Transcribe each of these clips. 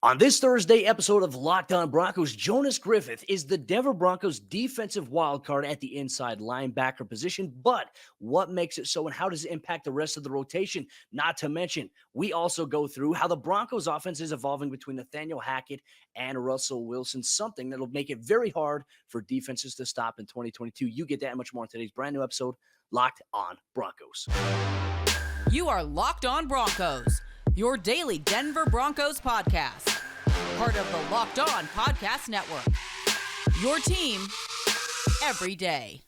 On this Thursday episode of Locked On Broncos, Jonas Griffith is the Denver Broncos defensive wildcard at the inside linebacker position. But what makes it so and how does it impact the rest of the rotation? Not to mention, we also go through how the Broncos offense is evolving between Nathaniel Hackett and Russell Wilson, something that'll make it very hard for defenses to stop in 2022. You get that and much more in today's brand new episode, Locked On Broncos. You are Locked On Broncos, your daily Denver Broncos podcast. Part of the Locked On Podcast Network. Your team every day.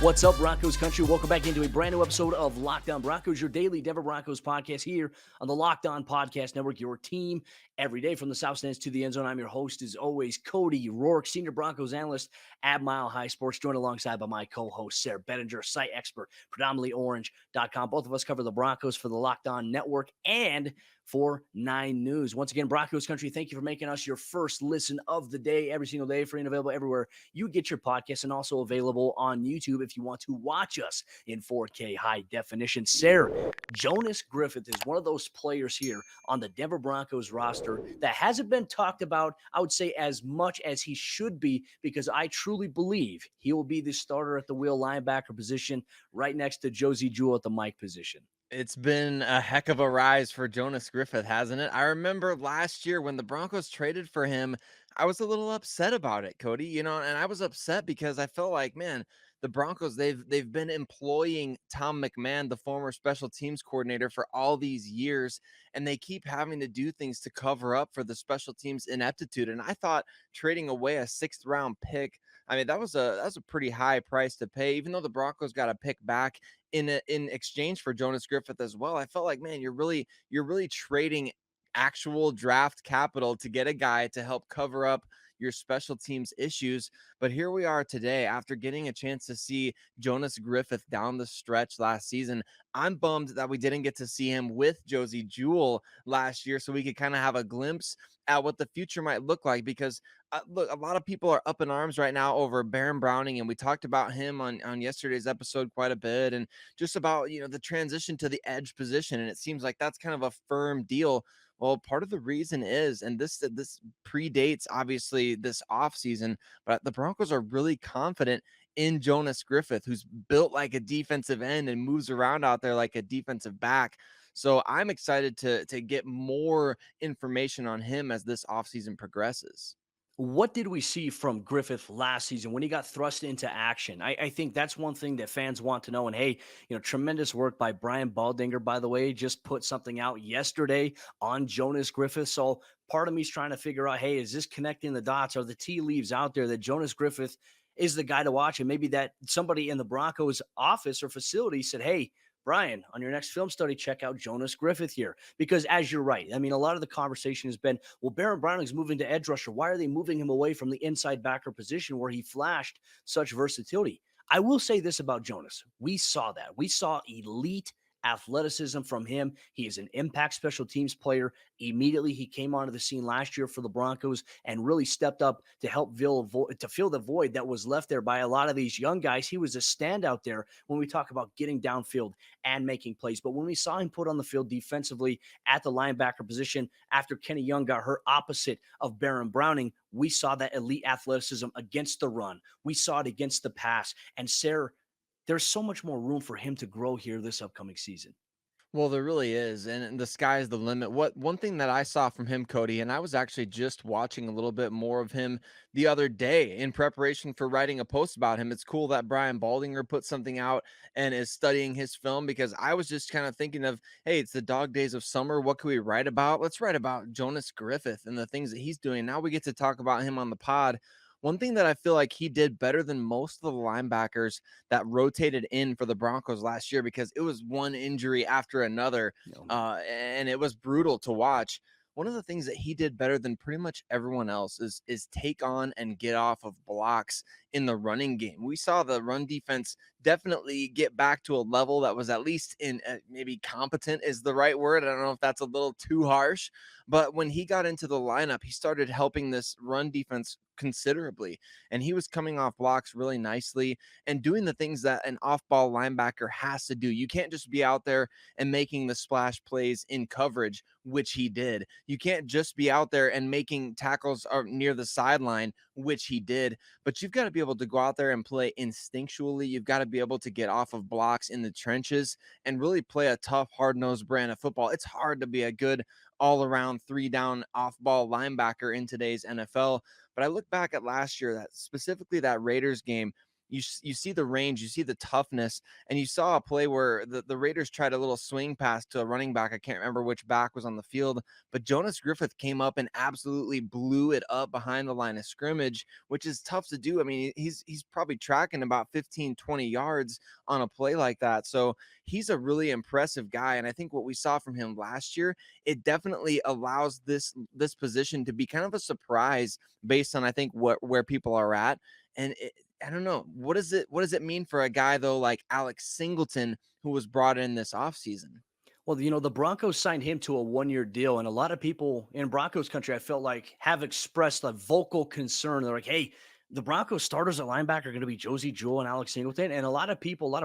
What's up, Broncos country? Welcome back into a brand new episode of Locked On Broncos, your daily Denver Broncos podcast here on the Locked On Podcast Network, your team every day from the South Stands to the end zone. I'm your host, as always, Cody Roark, senior Broncos analyst at Mile High Sports, joined alongside by my co-host, Sayre Bedinger, site expert, predominantly orange.com. Both of us cover the Broncos for the Locked On Network and for 9 News. Once again, Broncos country, thank you for making us your first listen of the day, every single day, free and available everywhere you get your podcasts, and also available on YouTube if you want to watch us in 4K high definition. Sayre, Jonas Griffith is one of those players here on the Denver Broncos roster that hasn't been talked about, I would say, as much as he should be, because I truly believe he will be the starter at the wheel linebacker position right next to Josey Jewell at the Mike position. It's been a heck of a rise for Jonas Griffith, hasn't it? I remember last year when the Broncos traded for him, I was a little upset about it, Cody, and I was upset because I felt like, man, the Broncos, they've been employing Tom McMahon, the former special teams coordinator, for all these years, and they keep having to do things to cover up for the special teams ineptitude. And I thought trading away a 6th round pick, I mean, that was a pretty high price to pay, even though the Broncos got a pick back in exchange for Jonas Griffith as well. I felt like, man, you're really trading actual draft capital to get a guy to help cover up your special teams issues. But here we are today after getting a chance to see Jonas Griffith down the stretch last season. I'm bummed that we didn't get to see him with Josey Jewell last year so we could kind of have a glimpse at what the future might look like, because look, a lot of people are up in arms right now over Baron Browning, and we talked about him on yesterday's episode quite a bit, and just about the transition to the edge position, and it seems like that's kind of a firm deal. Well, part of the reason is, and this predates obviously this offseason, but the Broncos are really confident in Jonas Griffith, who's built like a defensive end and moves around out there like a defensive back. So I'm excited to get more information on him as this offseason progresses. What did we see from Griffith last season when he got thrust into action? I think that's one thing that fans want to know. And hey, tremendous work by Brian Baldinger, by the way, just put something out yesterday on Jonas Griffith. So part of me is trying to figure out, hey, is this connecting the dots? Are the tea leaves out there that Jonas Griffith is the guy to watch? And maybe that somebody in the Broncos office or facility said, hey, Brian, on your next film study, check out Jonas Griffith here. Because as you're right, I mean, a lot of the conversation has been, well, Baron Browning's moving to edge rusher. Why are they moving him away from the inside backer position where he flashed such versatility? I will say this about Jonas. We saw that. We saw elite athleticism from him. He is an impact special teams player. Immediately, he came onto the scene last year for the Broncos and really stepped up to help fill the void that was left there by a lot of these young guys. He was a standout there when we talk about getting downfield and making plays. But when we saw him put on the field defensively at the linebacker position after Kenny Young got hurt opposite of Baron Browning, we saw that elite athleticism against the run. We saw it against the pass. And Sayre, there's so much more room for him to grow here this upcoming season. Well, there really is, and the sky's the limit. What one thing that I saw from him, Cody, and I was actually just watching a little bit more of him the other day in preparation for writing a post about him. It's cool that Brian Baldinger put something out and is studying his film, because I was just kind of thinking of, hey, it's the dog days of summer. What can we write about? Let's write about Jonas Griffith and the things that he's doing. Now we get to talk about him on the pod. One thing that I feel like he did better than most of the linebackers that rotated in for the Broncos last year, because it was one injury after another, and it was brutal to watch. One of the things that he did better than pretty much everyone else is take on and get off of blocks in the running game. We saw the run defense definitely get back to a level that was at least in maybe competent is the right word. I don't know if that's a little too harsh, but when he got into the lineup, he started helping this run defense considerably. And he was coming off blocks really nicely and doing the things that an off-ball linebacker has to do. You can't just be out there and making the splash plays in coverage, which he did. You can't just be out there and making tackles near the sideline, which he did. But you've got to be able to go out there and play instinctually. You've got to be able to get off of blocks in the trenches and really play a tough, hard-nosed brand of football. It's hard to be a good all-around 3-down off-ball linebacker in today's NFL. But I look back at last year, that specifically that Raiders game, you see the range, you see the toughness, and you saw a play where the Raiders tried a little swing pass to a running back. I can't remember which back was on the field, but Jonas Griffith came up and absolutely blew it up behind the line of scrimmage, which is tough to do. I mean, he's probably tracking about 15, 20 yards on a play like that. So he's a really impressive guy. And I think what we saw from him last year, it definitely allows this position to be kind of a surprise based on, I think, where people are at. And I don't know. What does it mean for a guy, though, like Alex Singleton, who was brought in this offseason? Well, the Broncos signed him to a 1-year deal, and a lot of people in Broncos country, I felt like, have expressed a vocal concern. They're like, hey, the Broncos starters at linebacker are going to be Josey Jewell and Alex Singleton. And a lot of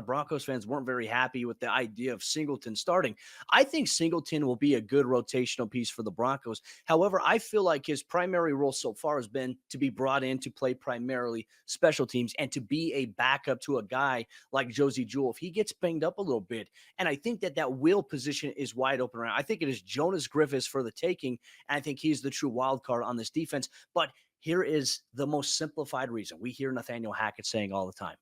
Broncos fans weren't very happy with the idea of Singleton starting. I think Singleton will be a good rotational piece for the Broncos. However, I feel like his primary role so far has been to be brought in to play primarily special teams and to be a backup to a guy like Josey Jewell if he gets banged up a little bit. And I think that will position is wide open around. I think it is Jonas Griffith for the taking, and I think he's the true wild card on this defense. But here is the most simplified reason. We hear Nathaniel Hackett saying all the time,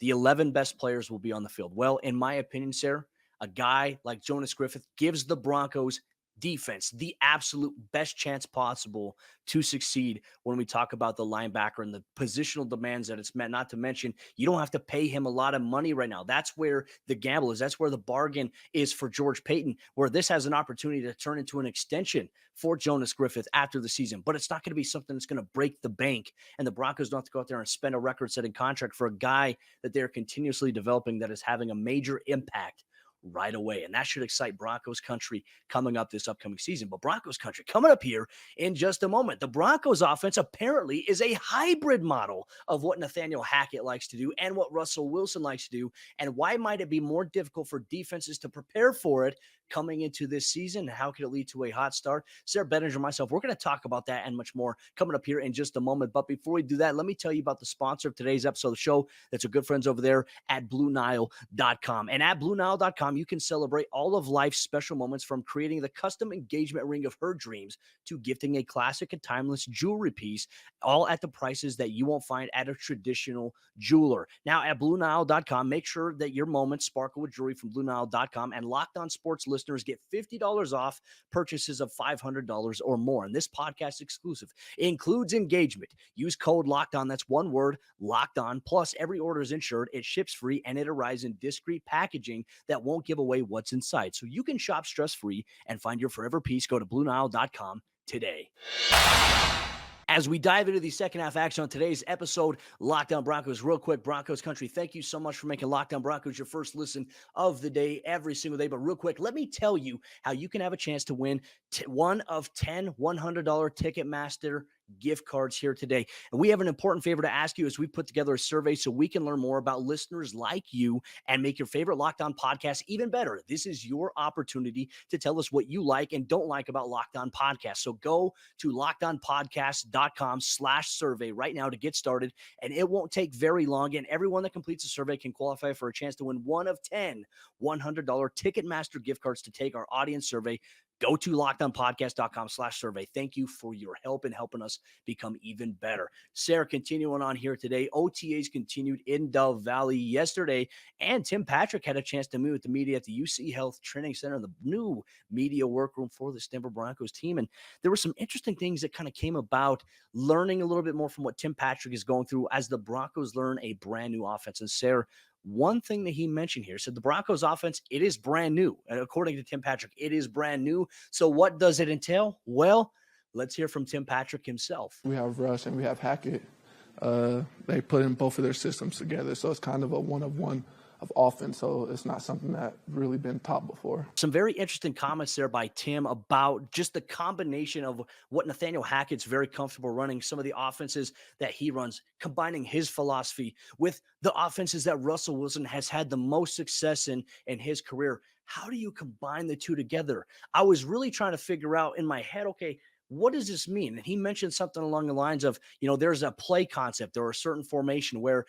the 11 best players will be on the field. Well, in my opinion, Sayre, a guy like Jonas Griffith gives the Broncos defense the absolute best chance possible to succeed when we talk about the linebacker and the positional demands that it's meant. Not to mention, you don't have to pay him a lot of money right now. That's where the gamble is. That's where the bargain is for George Paton, where this has an opportunity to turn into an extension for Jonas Griffith after the season. But it's not going to be something that's going to break the bank. And the Broncos don't have to go out there and spend a record-setting contract for a guy that they're continuously developing that is having a major impact right away. And that should excite Broncos country coming up this upcoming season. But Broncos country coming up here in just a moment. The Broncos offense apparently is a hybrid model of what Nathaniel Hackett likes to do and what Russell Wilson likes to do. And why might it be more difficult for defenses to prepare for it coming into this season? How could it lead to a hot start? Sayre, Bedinger, myself, we're going to talk about that and much more coming up here in just a moment. But before we do that, let me tell you about the sponsor of today's episode of the show. That's our good friends over there at BlueNile.com. And at BlueNile.com, you can celebrate all of life's special moments, from creating the custom engagement ring of her dreams to gifting a classic and timeless jewelry piece, all at the prices that you won't find at a traditional jeweler. Now at BlueNile.com, make sure that your moments sparkle with jewelry from BlueNile.com, and Locked On Sports listeners get $50 off purchases of $500 or more. And this podcast exclusive includes engagement. Use code Locked On. That's one word, Locked On. Plus, every order is insured, it ships free, and it arrives in discreet packaging that won't give away what's inside. So you can shop stress-free and find your forever piece. Go to BlueNile.com today. As we dive into the second half action on today's episode, Locked On Broncos, real quick, Broncos country, thank you so much for making Locked On Broncos your first listen of the day every single day. But real quick, let me tell you how you can have a chance to win one of 10 $100 Ticketmaster gift cards here today. And we have an important favor to ask you as we put together a survey so we can learn more about listeners like you and make your favorite Locked On podcast even better. This is your opportunity to tell us what you like and don't like about Locked On Podcast. So go to lockedonpodcast.com/survey right now to get started, and it won't take very long. And everyone that completes the survey can qualify for a chance to win one of 10 $100 Ticketmaster gift cards to take our audience survey. Go to lockedonpodcast.com/survey. Thank you for your help in helping us become even better. Sayre, continuing on here today, OTAs continued in Dove Valley yesterday, and Tim Patrick had a chance to meet with the media at the UC Health Training Center, the new media workroom for the Denver Broncos team. And there were some interesting things that kind of came about, learning a little bit more from what Tim Patrick is going through as the Broncos learn a brand new offense. And Sayre, one thing that he mentioned here said the Broncos offense, it is brand new. And according to Tim Patrick, it is brand new. So what does it entail? Well, let's hear from Tim Patrick himself. We have Rush and we have Hackett. They put in both of their systems together, so it's kind of a one-of-one of offense, so it's not something that really been taught before. Some very interesting comments there by Tim about just the combination of what Nathaniel Hackett's very comfortable running, some of the offenses that he runs, combining his philosophy with the offenses that Russell Wilson has had the most success in his career. How do you combine the two together? I was really trying to figure out in my head, okay, what does this mean? And he mentioned something along the lines of, there's a play concept or a certain formation where,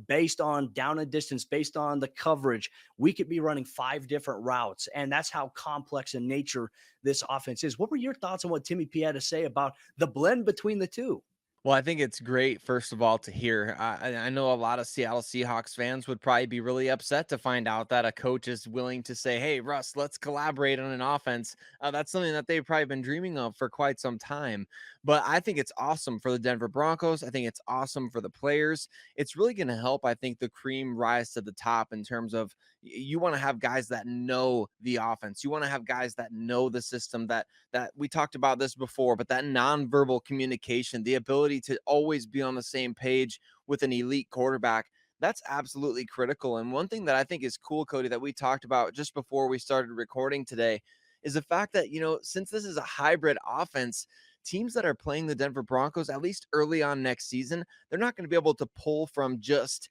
based on down and distance, based on the coverage, we could be running 5 different routes. And that's how complex in nature this offense is. What were your thoughts on what Timmy P had to say about the blend between the two? Well, I think it's great, first of all, to hear. I know a lot of Seattle Seahawks fans would probably be really upset to find out that a coach is willing to say, hey, Russ, let's collaborate on an offense. That's something that they've probably been dreaming of for quite some time. But I think it's awesome for the Denver Broncos. I think it's awesome for the players. It's really going to help, I think, the cream rise to the top in terms of you want to have guys that know the offense. You want to have guys that know the system, that we talked about this before, but that nonverbal communication, the ability to always be on the same page with an elite quarterback, that's absolutely critical. And one thing that I think is cool, Cody, that we talked about just before we started recording today is the fact that, since this is a hybrid offense, teams that are playing the Denver Broncos, at least early on next season, they're not going to be able to pull from just,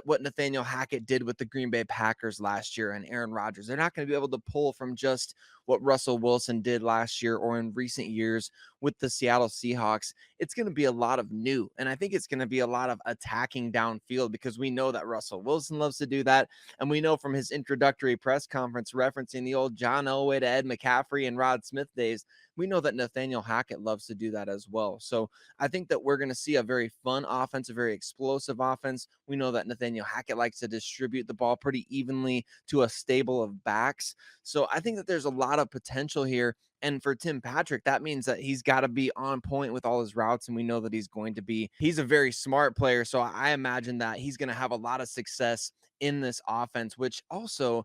what Nathaniel Hackett did with the Green Bay Packers last year and Aaron Rodgers. They're not going to be able to pull from just what Russell Wilson did last year or in recent years with the Seattle Seahawks. It's going to be a lot of new. And I think it's going to be a lot of attacking downfield because we know that Russell Wilson loves to do that. And we know from his introductory press conference referencing the old John Elway to Ed McCaffrey and Rod Smith days, we know that Nathaniel Hackett loves to do that as well. So I think that we're going to see a very fun offense, a very explosive offense. We know that Nathaniel Hackett likes to distribute the ball pretty evenly to a stable of backs. So I think that there's a lot of potential here. And for Tim Patrick, that means that he's got to be on point with all his routes. And we know that he's going to be. He's a very smart player. So I imagine that he's going to have a lot of success in this offense, which also,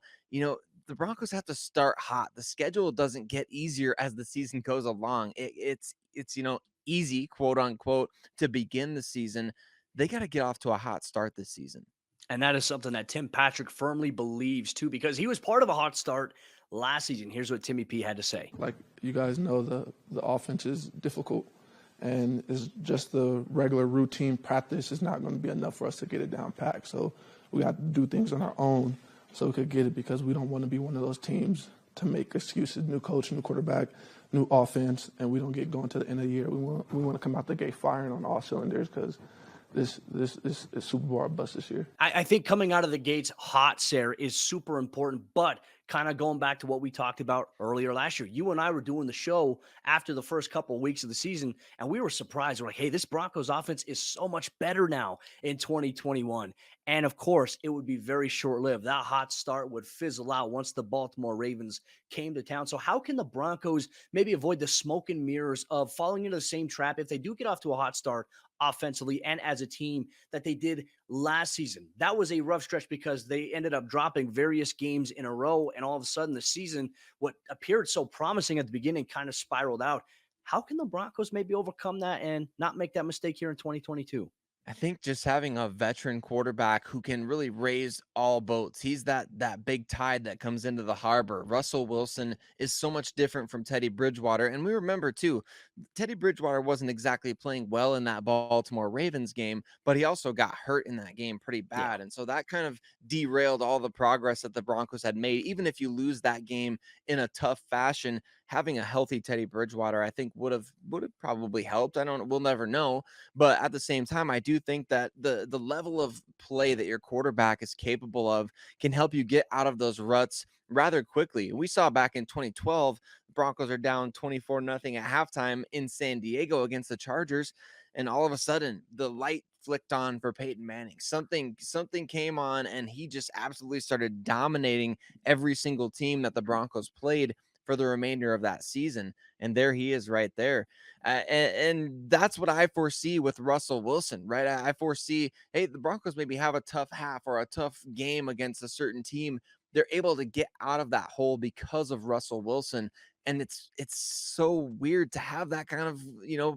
the Broncos have to start hot. The schedule doesn't get easier as the season goes along. It's easy, quote unquote, to begin the season. They got to get off to a hot start this season. And that is something that Tim Patrick firmly believes too, because he was part of a hot start last season. Here's what Timmy P had to say. Like you guys know, the offense is difficult, and it's just the regular routine practice is not going to be enough for us to get it down packed. So we got to do things on our own so we could get it, because we don't want to be one of those teams to make excuses, new coach, new quarterback, new offense, and we don't get going to the end of the year. We want to come out the gate firing on all cylinders, because this is Super Bowl or bust this year. I think coming out of the gates hot, Sayre, is super important, but kind of going back to what we talked about earlier last year. You and I were doing the show after the first couple of weeks of the season, and we were surprised. We're like, hey, this Broncos offense is so much better now in 2021. And of course, it would be very short-lived. That hot start would fizzle out once the Baltimore Ravens came to town. So how can the Broncos maybe avoid the smoke and mirrors of falling into the same trap if they do get off to a hot start offensively and as a team that they did last season? That was a rough stretch because they ended up dropping various games in a row, and all of a sudden the season, what appeared so promising at the beginning, kind of spiraled out. How can the Broncos maybe overcome that and not make that mistake here in 2022? I think just having a veteran quarterback who can really raise all boats. He's that big tide that comes into the harbor. Russell Wilson is so much different from Teddy Bridgewater. And we remember too, Teddy Bridgewater wasn't exactly playing well in that Baltimore Ravens game, but he also got hurt in that game pretty bad. Yeah. And so that kind of derailed all the progress that the Broncos had made. Even if you lose that game in a tough fashion, having a healthy Teddy Bridgewater, I think would have probably helped. We'll never know. But at the same time, I do think that the level of play that your quarterback is capable of can help you get out of those ruts rather quickly. We saw back in 2012, the Broncos are down 24-0 at halftime in San Diego against the Chargers, and all of a sudden the light flicked on for Peyton Manning. Something came on, and he just absolutely started dominating every single team that the Broncos played for the remainder of that season. And there he is right there. And that's what I foresee with Russell Wilson, right? I foresee, hey, the Broncos maybe have a tough half or a tough game against a certain team. They're able to get out of that hole because of Russell Wilson. And it's so weird to have that kind of,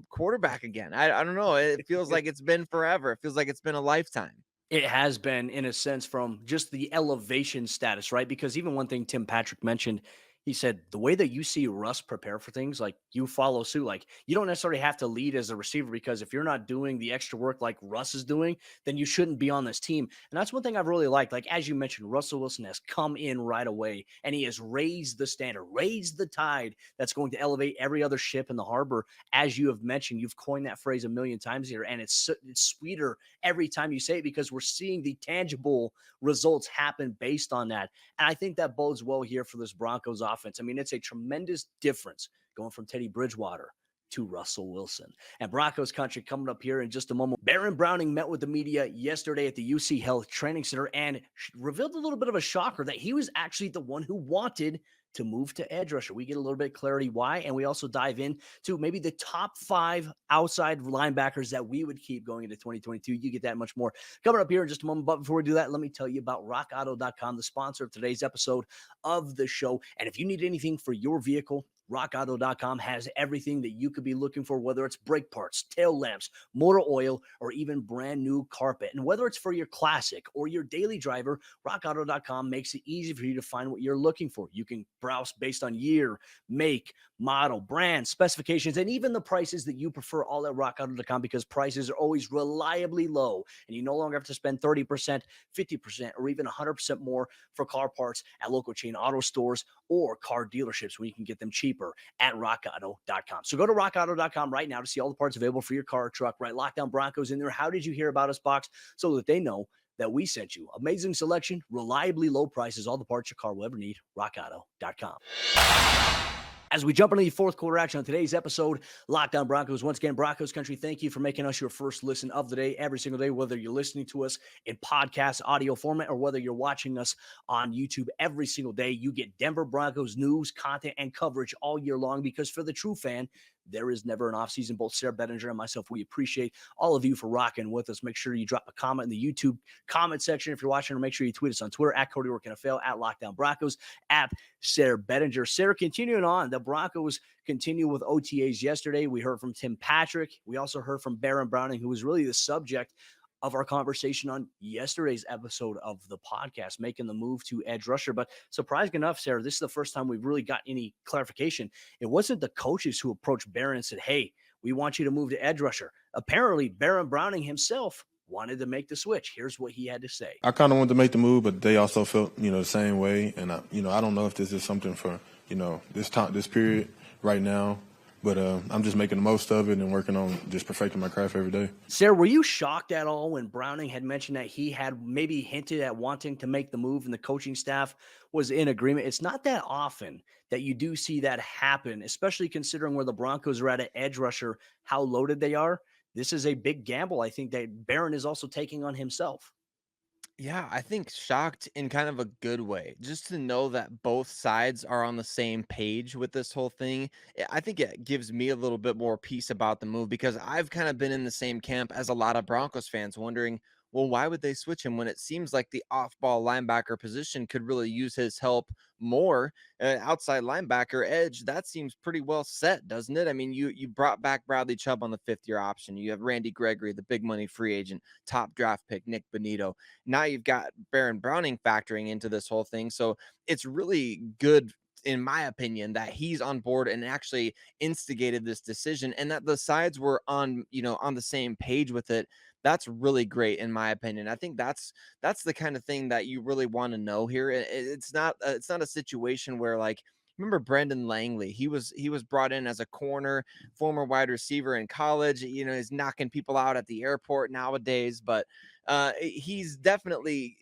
quarterback again. I don't know. It feels like it's been forever. It feels like it's been a lifetime. It has been, in a sense, from just the elevation status, right? Because even one thing Tim Patrick mentioned, he said the way that you see Russ prepare for things, like you follow suit. Like you don't necessarily have to lead as a receiver because if you're not doing the extra work like Russ is doing, then you shouldn't be on this team. And that's one thing I've really liked. Like as you mentioned, Russell Wilson has come in right away and he has raised the standard, raised the tide that's going to elevate every other ship in the harbor. As you have mentioned, you've coined that phrase a million times here, and it's sweeter every time you say it because we're seeing the tangible results happen based on that. And I think that bodes well here for this Broncos offense. I mean, it's a tremendous difference going from Teddy Bridgewater to Russell Wilson. And Broncos country coming up here in just a moment. Baron Browning met with the media yesterday at the UC Health Training Center and revealed a little bit of a shocker that he was actually the one who wanted to move to edge rusher. We get a little bit of clarity why, and we also dive into maybe the top 5 outside linebackers that we would keep going into 2022. You get that much more coming up here in just a moment. But before we do that, let me tell you about rockauto.com, the sponsor of today's episode of the show. And if you need anything for your vehicle, rockauto.com has everything that you could be looking for, whether it's brake parts, tail lamps, motor oil, or even brand new carpet. And whether it's for your classic or your daily driver, rockauto.com makes it easy for you to find what you're looking for. You can browse based on year, make, model, brand, specifications, and even the prices that you prefer, all at rockauto.com, because prices are always reliably low and you no longer have to spend 30%, 50%, or even 100% more for car parts at local chain auto stores or car dealerships when you can get them cheaper at rockauto.com. So go to rockauto.com right now to see all the parts available for your car or truck, right? Lockdown Broncos in there. How did you hear about us box so that they know that we sent you. Amazing selection, reliably low prices, all the parts your car will ever need. rockauto.com. As we jump into the fourth quarter action on today's episode, Lockdown Broncos. Once again, Broncos country, thank you for making us your first listen of the day every single day, whether you're listening to us in podcast audio format or whether you're watching us on YouTube every single day. You get Denver Broncos news, content, and coverage all year long because for the true fan, there is never an offseason. Both Sayre, Bedinger, and myself, we appreciate all of you for rocking with us. Make sure you drop a comment in the YouTube comment section if you're watching, or make sure you tweet us on Twitter at Cody Roark NFL, at Lockdown Broncos, at Sayre Bedinger. Sayre, continuing on, the Broncos continue with OTAs yesterday. We heard from Tim Patrick. We also heard from Baron Browning, who was really the subject of our conversation on yesterday's episode of the podcast, making the move to edge rusher. But surprising enough, Sayre, this is the first time we've really got any clarification. It wasn't the coaches who approached Baron and said, hey, we want you to move to edge rusher. Apparently, Baron Browning himself wanted to make the switch. Here's what he had to say. I kind of wanted to make the move, but they also felt, the same way. And, I don't know if this is something for, this period right now. But I'm just making the most of it and working on just perfecting my craft every day. Sayre, were you shocked at all when Browning had mentioned that he had maybe hinted at wanting to make the move and the coaching staff was in agreement? It's not that often that you do see that happen, especially considering where the Broncos are at edge rusher, how loaded they are. This is a big gamble, I think, that Baron is also taking on himself. Yeah, I think shocked in kind of a good way, just to know that both sides are on the same page with this whole thing. I think it gives me a little bit more peace about the move because I've kind of been in the same camp as a lot of Broncos fans wondering, well, why would they switch him when it seems like the off-ball linebacker position could really use his help more? Outside linebacker edge, that seems pretty well set, doesn't it? I mean, you brought back Bradley Chubb on the 5th-year option. You have Randy Gregory, the big money free agent, top draft pick, Nick Bonito. Now you've got Baron Browning factoring into this whole thing. So it's really good, in my opinion, that he's on board and actually instigated this decision and that the sides were on the same page with it. That's really great, in my opinion. I think that's the kind of thing that you really want to know here. It's not a situation where, like, remember Brendan Langley? He was brought in as a corner, former wide receiver in college. He's knocking people out at the airport nowadays, but he's definitely,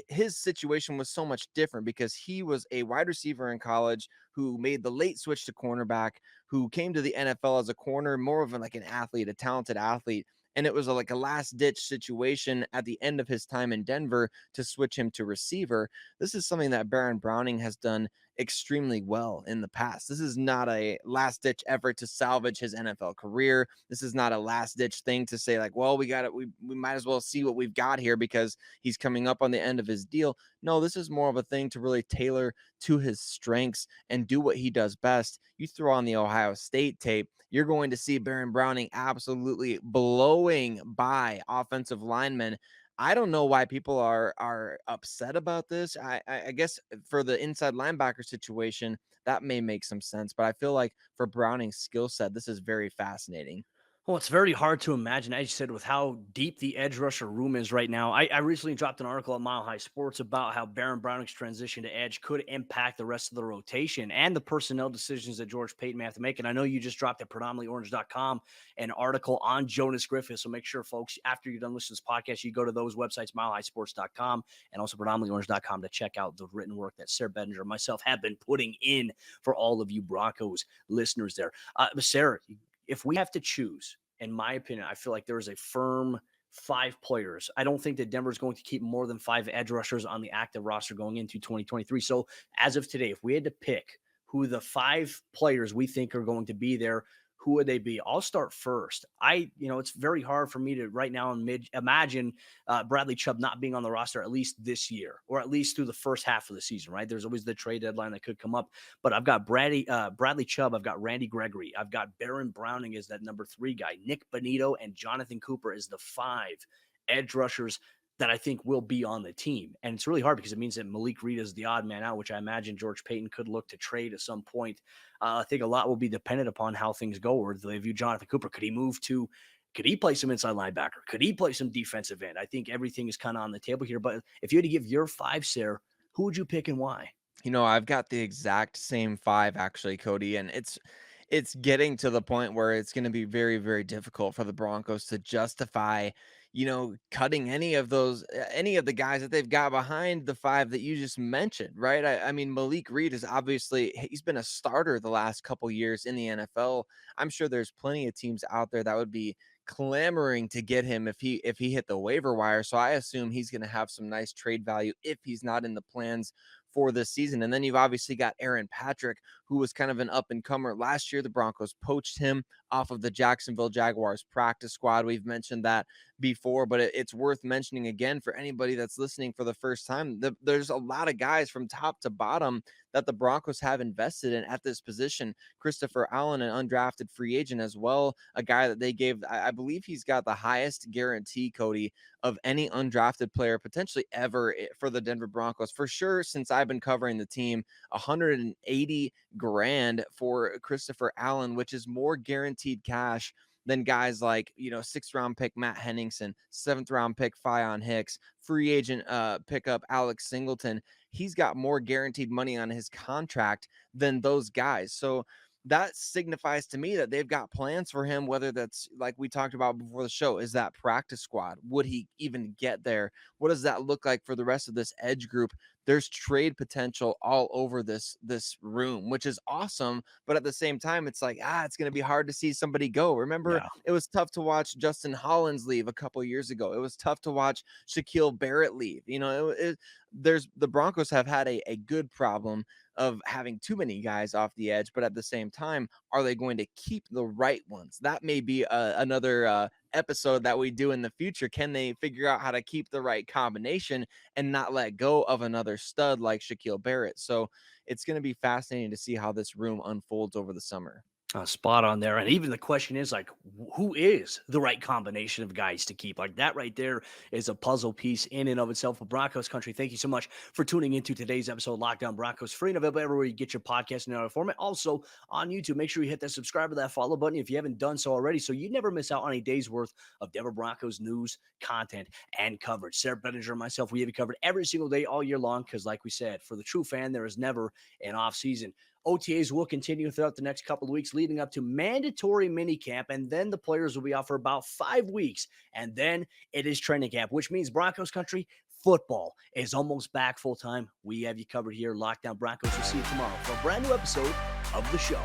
his situation was so much different because he was a wide receiver in college who made the late switch to cornerback, who came to the NFL as a corner, more of like an athlete, a talented athlete. And it was like a last ditch situation at the end of his time in Denver to switch him to receiver. This is something that Baron Browning has done extremely well in the past. This is not a last ditch effort to salvage his NFL career. This is not a last ditch thing to say like, well, we got it. We might as well see what we've got here because he's coming up on the end of his deal. No, this is more of a thing to really tailor to his strengths and do what he does best. You throw on the Ohio State tape, you're going to see Baron Browning absolutely blowing by offensive linemen. I don't know why people are upset about this. I guess for the inside linebacker situation, that may make some sense, but I feel like for Browning's skill set, this is very fascinating. Well, it's very hard to imagine, as you said, with how deep the edge rusher room is right now. I recently dropped an article at Mile High Sports about how Baron Browning's transition to edge could impact the rest of the rotation and the personnel decisions that George Payton may have to make. And I know you just dropped at predominantlyorange.com an article on Jonas Griffith. So make sure, folks, after you're done listening to this podcast, you go to those websites, milehighsports.com and also predominantlyorange.com to check out the written work that Sayre Bedinger and myself have been putting in for all of you Broncos listeners there. Sayre, if we have to choose, in my opinion, I feel like there is a firm 5 players. I don't think that Denver is going to keep more than 5 edge rushers on the active roster going into 2023. So as of today, if we had to pick who the 5 players we think are going to be there, who would they be? I'll start first. It's very hard for me to right now imagine Bradley Chubb not being on the roster at least this year, or at least through the first half of the season, right? There's always the trade deadline that could come up, but I've got Bradley Chubb. I've got Randy Gregory. I've got Baron Browning as that number 3 guy. Nick Bonito and Jonathan Cooper is the 5 edge rushers that I think will be on the team. And it's really hard because it means that Malik Reed is the odd man out, which I imagine George Payton could look to trade at some point. I think a lot will be dependent upon how things go, or do they view Jonathan Cooper? Could he play some inside linebacker? Could he play some defensive end? I think everything is kind of on the table here. But if you had to give your 5, Sayre, who would you pick and why? I've got the exact same 5 actually, Cody, and it's getting to the point where it's going to be very, very difficult for the Broncos to justify, cutting any of the guys that they've got behind the 5 that you just mentioned, right? I mean, Malik Reed is obviously, he's been a starter the last couple years in the NFL. I'm sure there's plenty of teams out there that would be clamoring to get him if he hit the waiver wire. So I assume he's going to have some nice trade value if he's not in the plans for this season. And then you've obviously got Aaron Patrick, who was kind of an up and comer last year. The Broncos poached him off of the Jacksonville Jaguars practice squad. We've mentioned that before, but it's worth mentioning again for anybody that's listening for the first time. There's a lot of guys from top to bottom that the Broncos have invested in at this position. Christopher Allen, an undrafted free agent as well, a guy that they gave, I believe he's got the highest guarantee, Cody, of any undrafted player potentially ever for the Denver Broncos. For sure, since I've been covering the team, $180,000 for Christopher Allen, which is more guaranteed cash than guys like, 6th round pick Matt Henningsen, 7th round pick Fionn Hicks, free agent pickup Alex Singleton. He's got more guaranteed money on his contract than those guys. So that signifies to me that they've got plans for him, whether that's like we talked about before the show, is that practice squad? Would he even get there? What does that look like for the rest of this edge group? There's trade potential all over this room, which is awesome. But at the same time, it's like, it's going to be hard to see somebody go. Remember, It was tough to watch Justin Hollins leave a couple years ago. It was tough to watch Shaquille Barrett leave. The Broncos have had a good problem of having too many guys off the edge, but at the same time, are they going to keep the right ones? That may be another episode that we do in the future. Can they figure out how to keep the right combination and not let go of another stud like Shaquille Barrett? So it's going to be fascinating to see how this room unfolds over the summer. Spot on there. And even the question is like, who is the right combination of guys to keep? Like that right there is a puzzle piece in and of itself. But Broncos country, thank you so much for tuning into today's episode of Locked On Broncos. Free and available everywhere you get your podcast in another format. Also on YouTube, make sure you hit that subscribe or that follow button if you haven't done so already, so you never miss out on a day's worth of Denver Broncos news, content, and coverage. Sayre Bedinger and myself, we have you covered every single day all year long because, like we said, for the true fan, there is never an off season. OTAs will continue throughout the next couple of weeks leading up to mandatory minicamp, and then the players will be out for about 5 weeks, and then it is training camp, which means Broncos country football is almost back full time. We have you covered here, Lockdown Broncos. We'll see you tomorrow for a brand new episode of the show.